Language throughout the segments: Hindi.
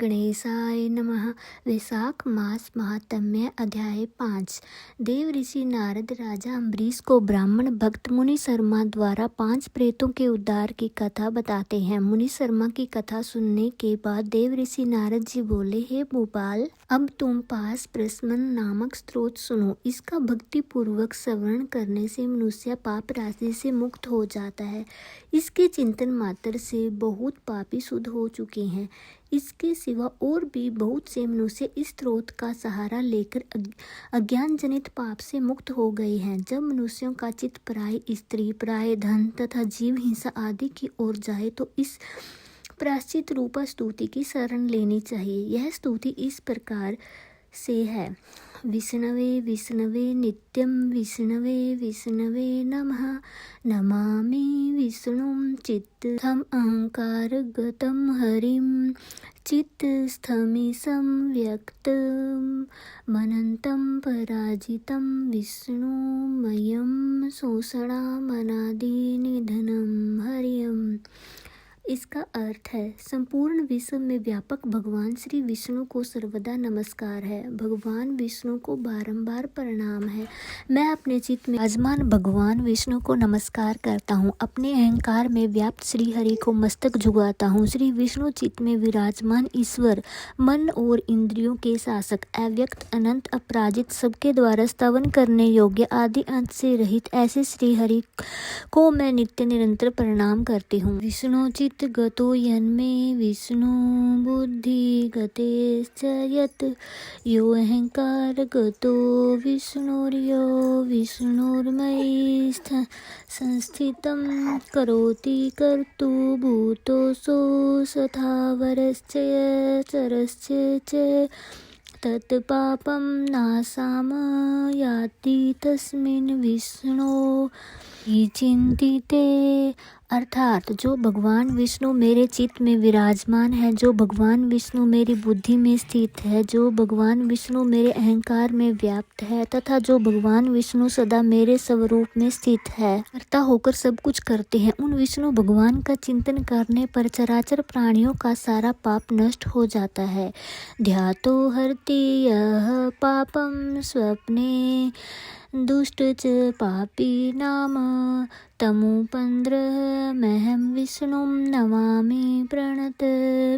गणेशाय नमः। वैशाख मास महात्म्य अध्याय 5। देव ऋषि नारद राजा अम्बरीश को ब्राह्मण भक्त मुनि शर्मा द्वारा 5 प्रेतों के उद्धार की कथा बताते हैं। मुनि शर्मा की कथा सुनने के बाद देव ऋषि नारद जी बोले, हे भोपाल, अब तुम पास प्रस्मन नामक स्त्रोत सुनो। इसका भक्ति पूर्वक श्रवण करने से मनुष्य पाप राशि से मुक्त हो जाता है। इसके चिंतन मात्र से बहुत पापी शुद्ध हो चुके हैं। इसके सिवा और भी बहुत से मनुष्य इस स्रोत का सहारा लेकर अज्ञान जनित पाप से मुक्त हो गए हैं। जब मनुष्यों का चित्त पराय स्त्री, पराय धन तथा जीव हिंसा आदि की ओर जाए तो इस प्रायश्चित रूपा स्तुति की शरण लेनी चाहिए। यह स्तुति इस प्रकार से है। विष्णवे विष्णवे नित्यं विष्णवे विष्णवे नमः। नमामि विष्णुं चित्तस्थम् अहंकारगतं हरिं। चित्तस्थमीशं व्यक्तं मनन्तं पराजितं विष्णुमयं शोषणामनादिनिधनं हरियम्। इसका अर्थ है, संपूर्ण विश्व में व्यापक भगवान श्री विष्णु को सर्वदा नमस्कार है। भगवान विष्णु को बारंबार प्रणाम है। मैं अपने चित्त में विराजमान भगवान विष्णु को नमस्कार करता हूँ। अपने अहंकार में व्याप्त श्री हरि को मस्तक झुकाता हूँ। श्री विष्णु चित्त में विराजमान ईश्वर, मन और इंद्रियों के शासक, अव्यक्त, अनंत, अपराजित, सबके द्वारा स्तवन करने योग्य, आदि अंत से रहित ऐसे श्री हरि को मैं नित्य निरंतर प्रणाम करती हूँ। विष्णु चित्त गतो यन्मे विष्णु बुद्धि गतेश्च यत् यो अहंकार गतो विष्णुर्यो विष्णुर्मयि संस्थितं करोति कर्तु भूतोऽसौ स्थावरश्च चरश्च च तत्पापं नासाम याति तस्मिन् विष्णो चिंतिते। अर्थात जो भगवान विष्णु मेरे चित्त में विराजमान है, जो भगवान विष्णु मेरी बुद्धि में स्थित है, जो भगवान विष्णु मेरे अहंकार में व्याप्त है तथा जो भगवान विष्णु सदा मेरे स्वरूप में स्थित है, कर्ता होकर सब कुछ करते हैं, उन विष्णु भगवान का चिंतन करने पर चराचर प्राणियों का सारा पाप नष्ट हो जाता है। ध्यातो हरति यः पापं स्वप्ने दुष्ट च पापी नाम तमुपन्द्रहमहं विष्णुं नमामि प्रणत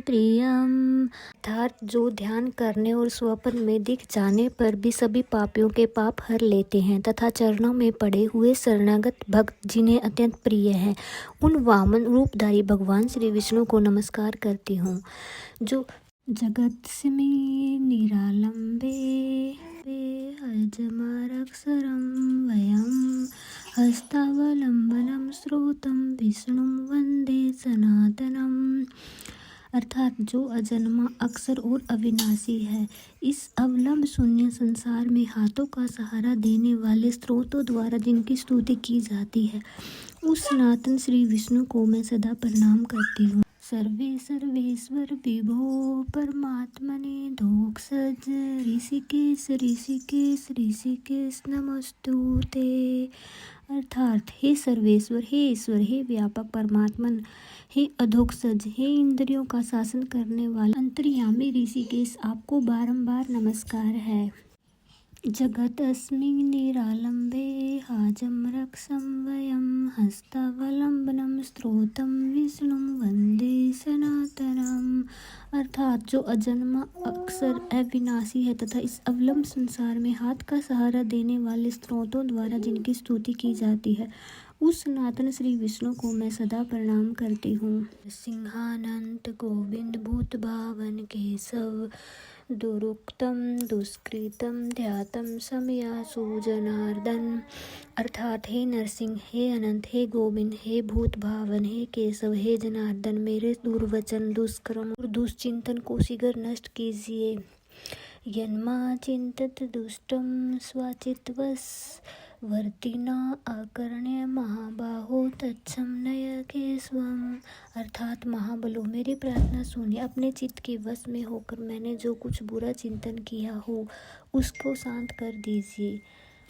प्रियम। अर्थात जो ध्यान करने और स्वप्न में दिख जाने पर भी सभी पापियों के पाप हर लेते हैं तथा चरणों में पड़े हुए शरणागत भक्त जिन्हें अत्यंत प्रिय है, उन वामन रूपधारी भगवान श्री विष्णु को नमस्कार करती हूँ। जो जगत्स्मि निरालंबे अजमरक्षरं वयं हस्तावलंबनं स्रोतं विष्णुं वंदे सनातनम्। अर्थात जो अजन्मा, अक्षर और अविनाशी है, इस अवलंब शून्य संसार में हाथों का सहारा देने वाले स्रोतों द्वारा जिनकी स्तुति की जाती है, उस सनातन श्री विष्णु को मैं सदा प्रणाम करती हूँ। सर्वे सर्वेश्वर विभो परमात्मने दोक्षज ऋषिकेश ऋषिकेश ऋषिकेश नमस्तुते। अर्थात हे सर्वेश्वर, हे ईश्वर, हे व्यापक परमात्मन, हे अधोक्षज, हे इंद्रियों का शासन करने वाले अंतर्यामी ऋषिकेश, आपको बारंबार नमस्कार है। जगतस्मिन् निरालंबे हाजमरक्षं वयं हस्तावलंबनं स्त्रोतं विष्णुं वंदे सनातनम्। अर्थात जो अजन्मा, अक्षर, अविनाशी है तथा इस अवलंब संसार में हाथ का सहारा देने वाले स्त्रोतों द्वारा जिनकी स्तुति की जाती है, उस सनातन श्री विष्णु को मैं सदा प्रणाम करती हूँ। सिंहानंत गोविंद भूत भावन केशव दुरुक्तम दुष्कृतम ध्यातम समयासु जनार्दन। अर्थात हे नरसिंह, हे अनंत, हे गोविंद, हे भूत भावन, हे केशव, हे जनार्दन, मेरे दुर्वचन, दुष्कर्म और दुष्चिंतन को शीघ्र नष्ट कीजिए। यन्मा चिंतत दुष्टम स्वचित्वस वर्तिना अकर्ण्य महाबाहो तत्सम नय केशवम। अर्थात महाबलो, मेरी प्रार्थना सुनिए। अपने चित्त के वश में होकर मैंने जो कुछ बुरा चिंतन किया हो उसको शांत कर दीजिए।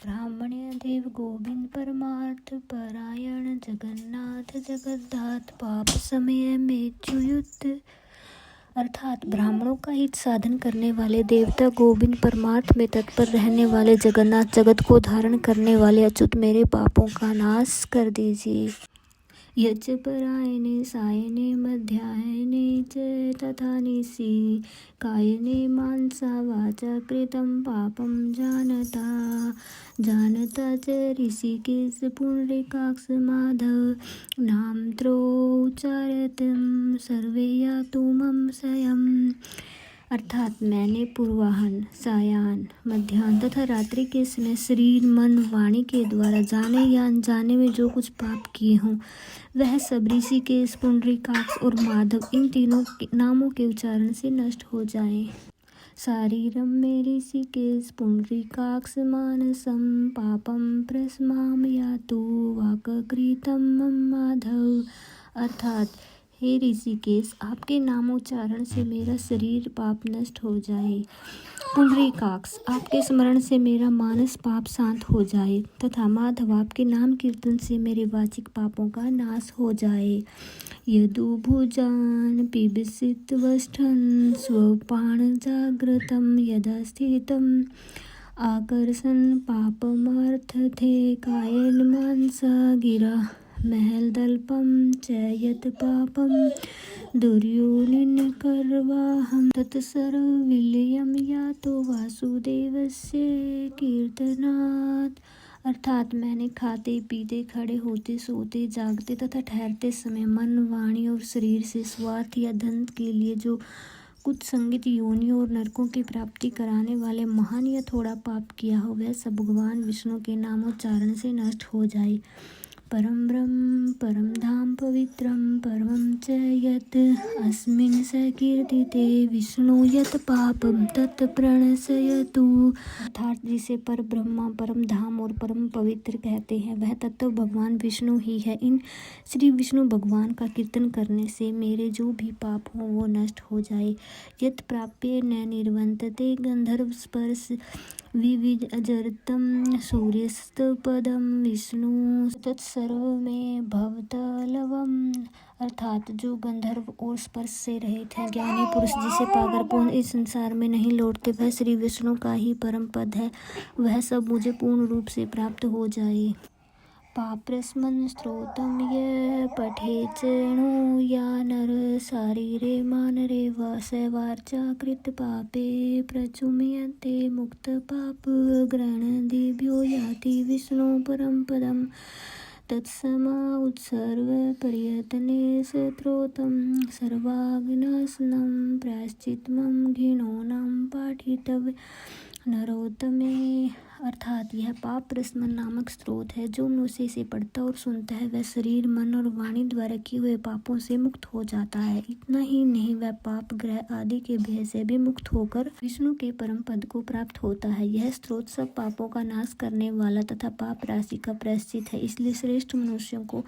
ब्राह्मण्य देव गोविंद परमार्थ परायण जगन्नाथ जगद्धात पाप समय में च्युत अर्थात ब्राह्मणों का हित साधन करने वाले देवता गोविंद, परमार्थ में तत्पर रहने वाले जगन्नाथ, जगत को धारण करने वाले अच्युत, मेरे पापों का नाश कर दीजिए। यच्च परायणे सायने मध्याह्ने च तथा निशि कायने मानसा वाचा कृतं पापं जानता च ऋषिकेश पुंडरीकाक्ष माधव नाम त्रोच्चारयतं सर्वे यातु मम शयम्। अर्थात मैंने पूर्वाह्न, सायाह्न, मध्याह्न तथा रात्रि के समय शरीर, मन, वाणी के द्वारा जाने या अनजाने में जो कुछ पाप किए हों वह सब ऋषिकेश, पुंडरीकाक्ष और माधव इन तीनों नामों के उच्चारण से नष्ट हो जाएं। शारीरम में ऋषिकेश पुंडरीकाक्ष मानसम पापम प्रस्माम यातु वाक्कृतं मम माधव। अर्थात हे ऋषिकेश, आपके नामोच्चारण से मेरा शरीर पाप नष्ट हो जाए, पुंडरीकाक्ष, आपके स्मरण से मेरा मानस पाप शांत हो जाए, तथा माधव, आपके नाम कीर्तन से मेरे वाचिक पापों का नाश हो जाए। यदुभुजान पिबसित वष्ठन स्वपान जागृतम यदा स्थितम आकर्षण पापमार्थ थे कायन मानसा गिरा महलदल्पम च यत् पापम दुर्योनिन करवाहं तत्सर्वविलयं यातो वासुदेवस्य कीर्तनात्। अर्थात मैंने खाते पीते, खड़े होते, सोते, जागते तथा ठहरते समय मन, वाणी और शरीर से स्वार्थ या धन के लिए जो कुछ संगित योनियों और नरकों की प्राप्ति कराने वाले महान या थोड़ा पाप किया हो वह सब भगवान विष्णु के नामोच्चारण से नष्ट हो जाए। परम ब्रह्म परम धाम पवित्रम परमं च यत् अस्मिन् सकीर्तिते विष्णु यत् पापं तत् प्रणश्यतु। अर्थात जिसे पर ब्रह्मा, परम धाम और परम पवित्र कहते हैं वह तत्व भगवान विष्णु ही है। इन श्री विष्णु भगवान का कीर्तन करने से मेरे जो भी पाप हों वो नष्ट हो जाए। यत् प्राप्य न निर्वन्तते गंधर्व स्पर्श विविजर्तं सूर्यस्तपदं विष्णु तत्सर्व में भवतलवम। अर्थात जो गंधर्व और स्पर्श से रहित है, ज्ञानी पुरुष जिसे पाकर पूर्ण इस संसार में नहीं लौटते, वह श्री विष्णु का ही परम पद है, वह सब मुझे पूर्ण रूप से प्राप्त हो जाए। पाप्रस्मन् स्तोत्रं य पठेत् नो या नर शारीरे मानरे वा सवार्चा कृत पापे प्रचुम्यते मुक्त पाप ग्रहणदिभ्यो याति विष्णु परम पदम्। तत्समा उत्सर्ग प्रयत्ने स्तोत्रं सर्वाग्नाशनं प्रायश्चित्तं घृणोनं पाठितव्य नरोत्तमे। अर्थात यह पाप प्रस्मन नामक स्त्रोत है, जो मनुष्य से पढ़ता और सुनता है वह शरीर, मन और वाणी द्वारा किए हुए पापों से मुक्त हो जाता है। इतना ही नहीं, वह पाप ग्रह आदि के भय से भी मुक्त होकर विष्णु के परम पद को प्राप्त होता है। यह स्त्रोत सब पापों का नाश करने वाला तथा पाप राशि का प्रायश्चित है, इसलिए श्रेष्ठ मनुष्यों को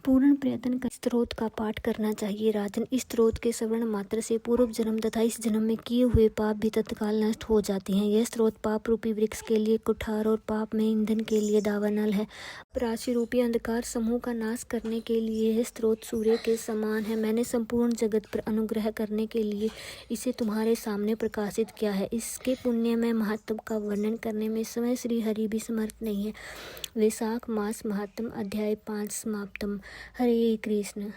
पूर्ण प्रयत्न कर स्त्रोत का पाठ करना चाहिए। राजन, इस स्त्रोत के श्रवण मात्र से पूर्व जन्म तथा इस जन्म में किए हुए पाप भी तत्काल नष्ट हो जाते हैं। यह स्त्रोत पाप रूपी वृक्ष के लिए कुठार और पाप में ईंधन के लिए दावानल है। राशि रूपी अंधकार समूह का नाश करने के लिए यह स्त्रोत सूर्य के समान है। मैंने संपूर्ण जगत पर अनुग्रह करने के लिए इसे तुम्हारे सामने प्रकाशित किया है। इसके पुण्यमय महत्व का वर्णन करने में स्वयं श्री हरि भी समर्थ नहीं है। वैशाख मास महात्म अध्याय 5 समाप्तम। हरे कृष्ण।